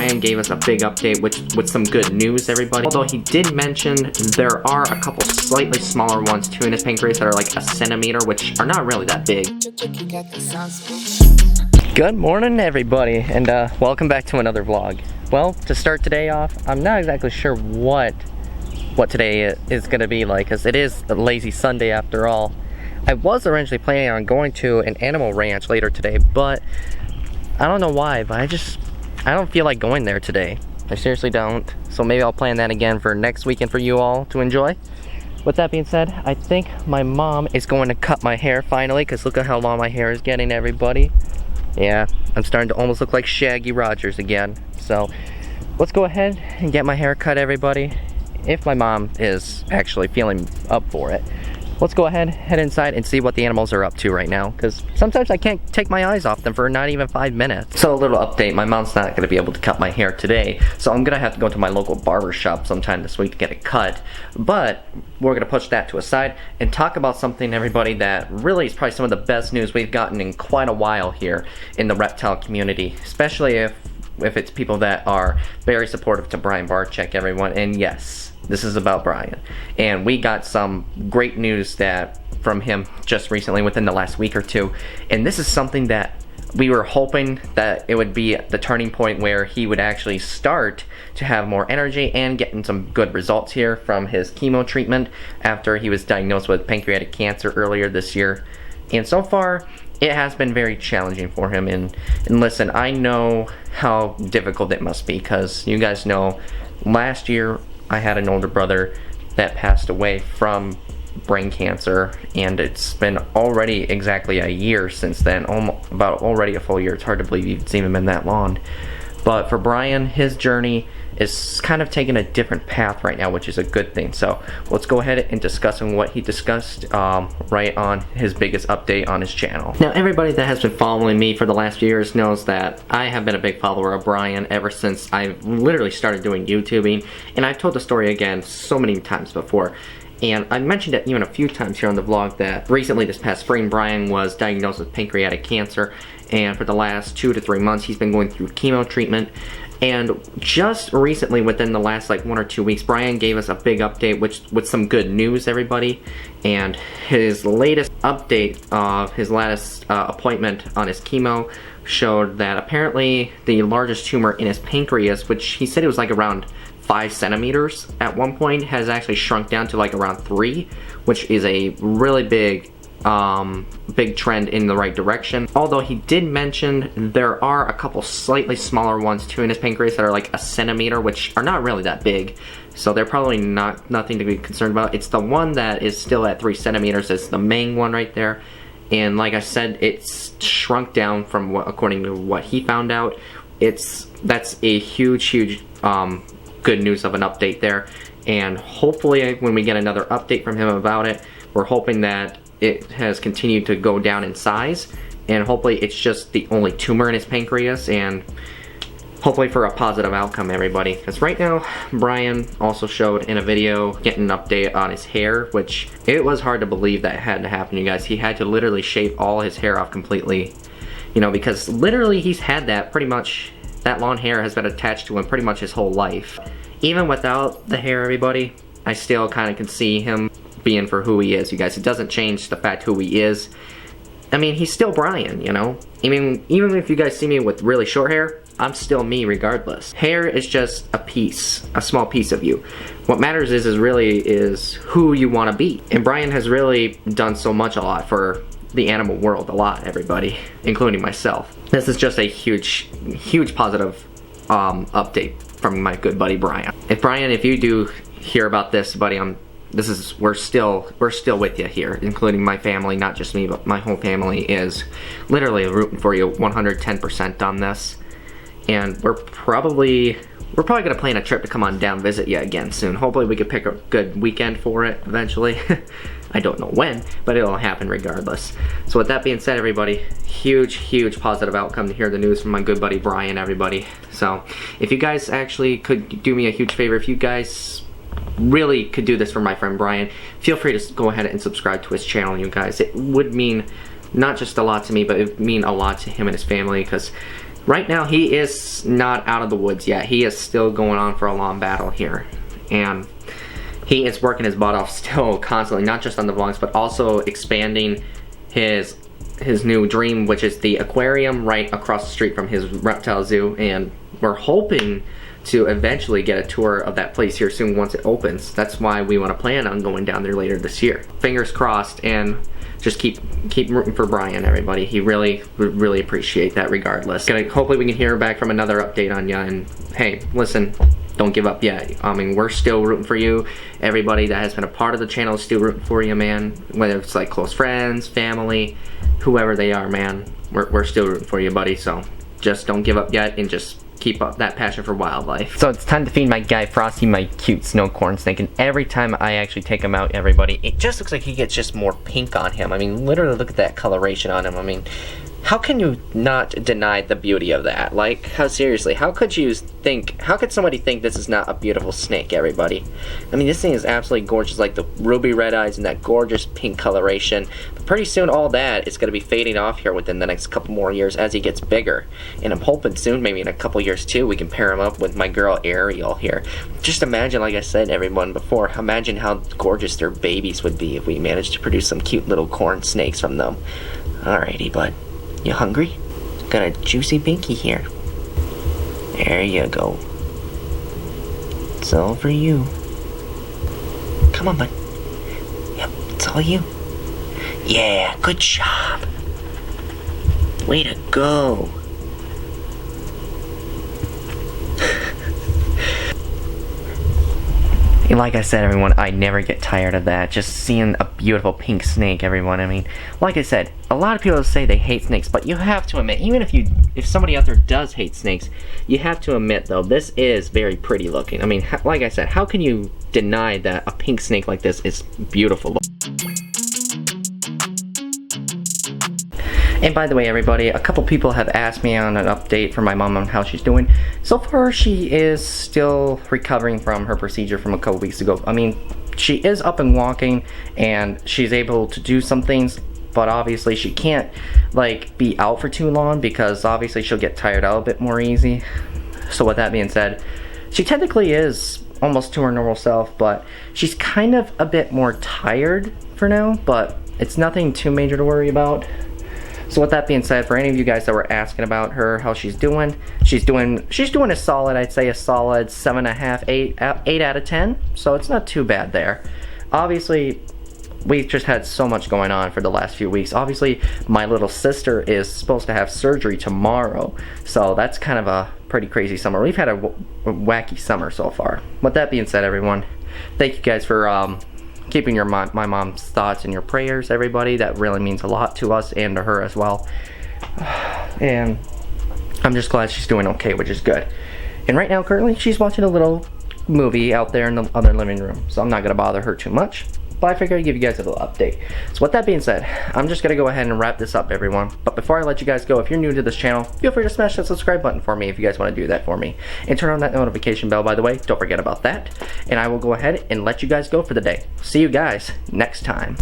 Brian gave us a big update with some good news, everybody. Although he did mention there are a couple slightly smaller ones too in his pancreas that are like a centimeter, which are not really that big. Good morning, everybody, and welcome back to another vlog. Well, to start today off, I'm not exactly sure what today is going to be like, because it is a lazy Sunday after all. I was originally planning on going to an animal ranch later today, but I don't know why, but I don't feel like going there today. I seriously don't. So maybe I'll plan that again for next weekend for you all to enjoy. With that being said, I think my mom is going to cut my hair finally, because look at how long my hair is getting, everybody. Yeah, I'm starting to almost look like Shaggy Rogers again. So let's go ahead and get my hair cut, everybody. If my mom is actually feeling up for it. Let's go ahead, head inside, and see what the animals are up to right now, because sometimes I can't take my eyes off them for not even 5 minutes. So a little update, my mom's not going to be able to cut my hair today, so I'm going to have to go to my local barber shop sometime this week to get it cut. But we're going to push that to a side and talk about something, everybody, that really is probably some of the best news we've gotten in quite a while here in the reptile community, especially if it's people that are very supportive to Brian Barczyk, everyone. And yes, this is about Brian. And we got some great news from him just recently within the last week or two. And this is something that we were hoping that it would be the turning point where he would actually start to have more energy and getting some good results here from his chemo treatment after he was diagnosed with pancreatic cancer earlier this year. And so far, it has been very challenging for him. And listen, I know how difficult it must be, because you guys know last year I had an older brother that passed away from brain cancer, and it's been already exactly a year since then, already a full year. It's hard to believe it's even been that long. But for Brian, his journey is kind of taking a different path right now, which is a good thing. So let's go ahead and discuss what he discussed right on his biggest update on his channel. Now, everybody that has been following me for the last few years knows that I have been a big follower of Brian ever since I've literally started doing YouTubing, and I've told the story again so many times before. And I mentioned it even a few times here on the vlog that recently, this past spring, Brian was diagnosed with pancreatic cancer, and for the last 2 to 3 months he's been going through chemo treatment. And just recently, within the last like 1 or 2 weeks, Brian gave us a big update with some good news, everybody. And his latest update of his latest appointment on his chemo showed that apparently the largest tumor in his pancreas, which he said it was like around 5 centimeters at one point, has actually shrunk down to like around 3, which is a really big trend in the right direction. Although he did mention there are a couple slightly smaller ones too in his pancreas that are like a centimeter, which are not really that big, so they're probably nothing to be concerned about. It's the one that is still at 3 centimeters. It's the main one right there, and like I said, it's shrunk down from according to what he found out. That's a huge good news of an update there, and hopefully when we get another update from him about it, we're hoping that it has continued to go down in size, and hopefully it's just the only tumor in his pancreas, and hopefully for a positive outcome, everybody. Because right now, Brian also showed in a video getting an update on his hair, which it was hard to believe that had to happen, you guys. He had to literally shave all his hair off completely, you know, because literally he's had that pretty much, that long hair has been attached to him pretty much his whole life. Even without the hair, everybody, I still kind of can see him being for who he is, you guys. It doesn't change the fact who he is. I mean, he's still Brian, you know? I mean, even if you guys see me with really short hair, I'm still me regardless. Hair is just a small piece of you. What matters is who you want to be. And Brian has really done so much, a lot for the animal world, a lot, everybody, including myself. This is just a huge positive update from my good buddy Brian. If you do hear about this, buddy, we're still with you here, including my family. Not just me, but my whole family is literally rooting for you 110% on this. And we're probably gonna plan a trip to come on down, visit you again soon. Hopefully we could pick a good weekend for it eventually. I don't know when, but it'll happen regardless. So with that being said, everybody, huge positive outcome to hear the news from my good buddy Brian, everybody. So if you guys actually could do me a huge favor, if you guys really could do this for my friend Brian, feel free to go ahead and subscribe to his channel, you guys. It would mean not just a lot to me, but it would mean a lot to him and his family, because right now he is not out of the woods yet. He is still going on for a long battle here, and he is working his butt off still constantly, not just on the vlogs, but also expanding his new dream, which is the aquarium right across the street from his reptile zoo. And we're hoping to eventually get a tour of that place here soon once it opens. That's why we want to plan on going down there later this year. Fingers crossed, and just keep rooting for Brian, everybody. He really appreciate that regardless. Hopefully we can hear back from another update on ya, and hey, listen, don't give up yet. I mean, we're still rooting for you. Everybody that has been a part of the channel is still rooting for you, man. Whether it's like close friends, family, whoever they are, man. We're still rooting for you, buddy. So just don't give up yet, and just keep up that passion for wildlife. So it's time to feed my guy Frosty my cute snow corn snake, and every time I actually take him out, everybody, it just looks like he gets just more pink on him. I mean, literally look at that coloration on him. I mean, how can you not deny the beauty of that? Like, how seriously, how could somebody think this is not a beautiful snake, everybody? I mean, this thing is absolutely gorgeous, like the ruby red eyes and that gorgeous pink coloration. But pretty soon all that is going to be fading off here within the next couple more years as he gets bigger. And I'm hoping soon, maybe in a couple years too, we can pair him up with my girl Ariel here. Just imagine, like I said everyone before, imagine how gorgeous their babies would be if we managed to produce some cute little corn snakes from them. Alrighty, bud. You hungry? Got a juicy binky here. There you go. It's all for you. Come on, bud. Yep, it's all you. Yeah, good job. Way to go. And like I said, everyone, I never get tired of that. Just seeing a beautiful pink snake, everyone. I mean, like I said, a lot of people say they hate snakes, but you have to admit, even if somebody out there does hate snakes, you have to admit, though, this is very pretty looking. I mean, like I said, how can you deny that a pink snake like this is beautiful? And by the way, everybody, a couple people have asked me on an update from my mom on how she's doing. So far, she is still recovering from her procedure from a couple weeks ago. I mean, she is up and walking, and she's able to do some things, but obviously she can't, like, be out for too long because obviously she'll get tired out a bit more easy. So with that being said, she technically is almost to her normal self, but she's kind of a bit more tired for now, but it's nothing too major to worry about. So with that being said, for any of you guys that were asking about her, how she's doing a solid, I'd say a solid 7.5, 8 out of 10. So it's not too bad there. Obviously, we've just had so much going on for the last few weeks. Obviously, my little sister is supposed to have surgery tomorrow. So that's kind of a pretty crazy summer. We've had a wacky summer so far. With that being said, everyone, thank you guys for keeping my mom's thoughts in your prayers, everybody. That really means a lot to us and to her as well. And I'm just glad she's doing okay, which is good. And right now, currently, she's watching a little movie out there in the other living room, so I'm not gonna bother her too much. But I figured I'd give you guys a little update. So with that being said, I'm just gonna go ahead and wrap this up, everyone. But before I let you guys go, if you're new to this channel, feel free to smash that subscribe button for me if you guys want to do that for me. And turn on that notification bell, by the way. Don't forget about that. And I will go ahead and let you guys go for the day. See you guys next time.